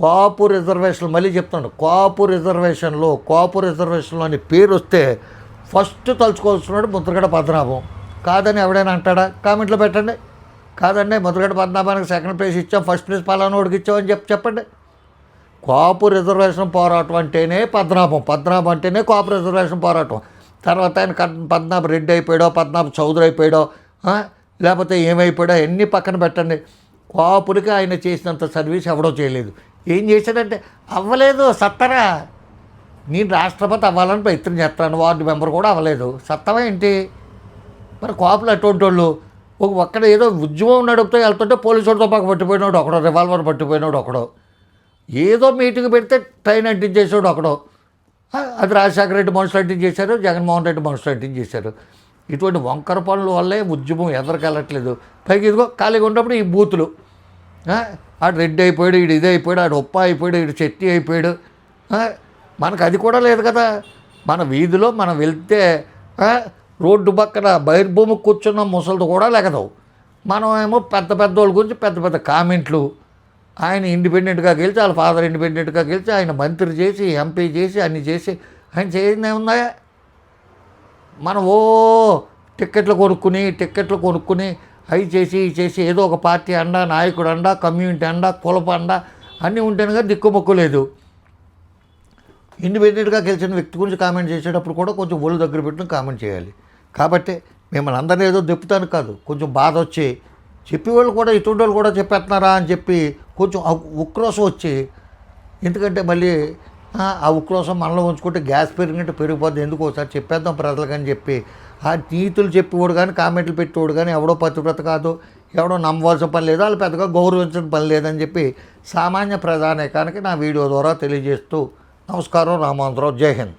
కాపు reservation మళ్ళీ చెప్తాను, కాపు రిజర్వేషన్లో అని పేరు వస్తే ఫస్ట్ తలుచుకోవాల్సినాడు ముద్రగడ పద్మనాభం. కాదని ఎవడైనా అంటాడా? కామెంట్లో పెట్టండి. కాదండి ముద్రగడ పద్మనాభానికి సెకండ్ ప్లేస్ ఇచ్చాం, ఫస్ట్ ప్లేస్ పలానోడికి ఇచ్చామని చెప్పండి. కాపు రిజర్వేషన్ పోరాటం అంటేనే పద్మనాభం అంటేనే కాపు రిజర్వేషన్ పోరాటం. తర్వాత ఆయన పద్మనాభ రెడ్డి అయిపోయాడో, పద్మనాభ చౌదరి అయిపోయాడో, లేకపోతే ఏమైపోయాడో అన్నీ పక్కన పెట్టండి. కాపులకి ఆయన చేసినంత సర్వీస్ ఎవడో చేయలేదు. ఏం చేశాడంటే అవ్వలేదు. సత్తరా నేను రాష్ట్రపతి అవ్వాలని ప్రయత్నం చేస్తాను, వార్డు మెంబర్ కూడా అవ్వలేదు. సత్తమా ఏంటి? మరి కాపులు అటువంటి వాళ్ళు ఒక్కడ ఏదో ఉద్యమం నడుపుతూ వెళ్తుంటే పోలీసులతో పక్క పట్టిపోయినాడు ఒకడో, రివాల్వర్ పట్టిపోయినాడు ఒకడో, ఏదో మీటింగ్ పెడితే ట్రైన్ అంటించేసాడు ఒకడో. అది రాజశేఖర రెడ్డి మనుషులు అంటించేశారు, జగన్మోహన్ రెడ్డి మనుషులు అంటించేశారు. ఇటువంటి వంకర పనుల వల్లే ఉద్యమం ఎదరికెళ్ళట్లేదు. పైకి ఇదిగో ఖాళీగా ఉన్నప్పుడు ఈ బూతులు, ఆడు రెడ్డి అయిపోయాడు, ఈడు ఇది అయిపోయాడు, ఆడు ఉప్ప అయిపోయాడు, ఈడు చెట్టి అయిపోయాడు. మనకు అది కూడా లేదు కదా. మన వీధిలో మనం వెళ్తే రోడ్డు పక్కన బహిర్భూమి కూర్చున్న ముసలితో కూడా లెగదవు. మనం ఏమో పెద్ద పెద్దోళ్ళ గురించి పెద్ద పెద్ద కామెంట్లు. ఆయన ఇండిపెండెంట్గా గెలిచి, వాళ్ళ ఫాదర్ ఇండిపెండెంట్గా గెలిచి, ఆయన మంత్రి చేసి, ఎంపీ చేసి, అన్నీ చేసి ఆయన చేసింది ఏముందా? మనం టిక్కెట్లు కొనుక్కుని అవి చేసి ఇవి చేసి ఏదో ఒక పార్టీ అండ, నాయకుడు అండ, కమ్యూనిటీ అండ, కులప అండ అన్నీ ఉంటేనే కదా దిక్కుమొక్కు లేదు. ఇండిపెండెంట్గా గెలిచిన వ్యక్తి గురించి కామెంట్ చేసేటప్పుడు కూడా కొంచెం ఒళ్ళు దగ్గర పెట్టుకుని కామెంట్ చేయాలి. కాబట్టి మిమ్మల్ని అందరినీ ఏదో దెప్పుతాను కాదు, కొంచెం బాధ వచ్చి చెప్పేవాళ్ళు కూడా ఇటువంటి వాళ్ళు కూడా చెప్పేస్తున్నారా అని చెప్పి కొంచెం ఉక్రోషం వచ్చి, ఎందుకంటే మళ్ళీ ఆ ఉక్రోషం మనలో ఉంచుకుంటే గ్యాస్ పెరిగినట్టు పెరిగిపోద్ది, ఎందుకు ఒకసారి చెప్పేద్దాం ప్రజలకని చెప్పి ఆ నీతులు చెప్పేవాడు కానీ కామెంట్లు పెట్టేవాడు కానీ ఎవడో పతివ్రత కాదు, ఎవడో నమ్మవలసిన పని లేదు, వాళ్ళు పెద్దగా గౌరవించిన పని లేదని చెప్పి సామాన్య ప్రజానీకానికి నా వీడియో ద్వారా తెలియజేస్తూ నమస్కారం. రామాంధ్రరావు. జై హింద్.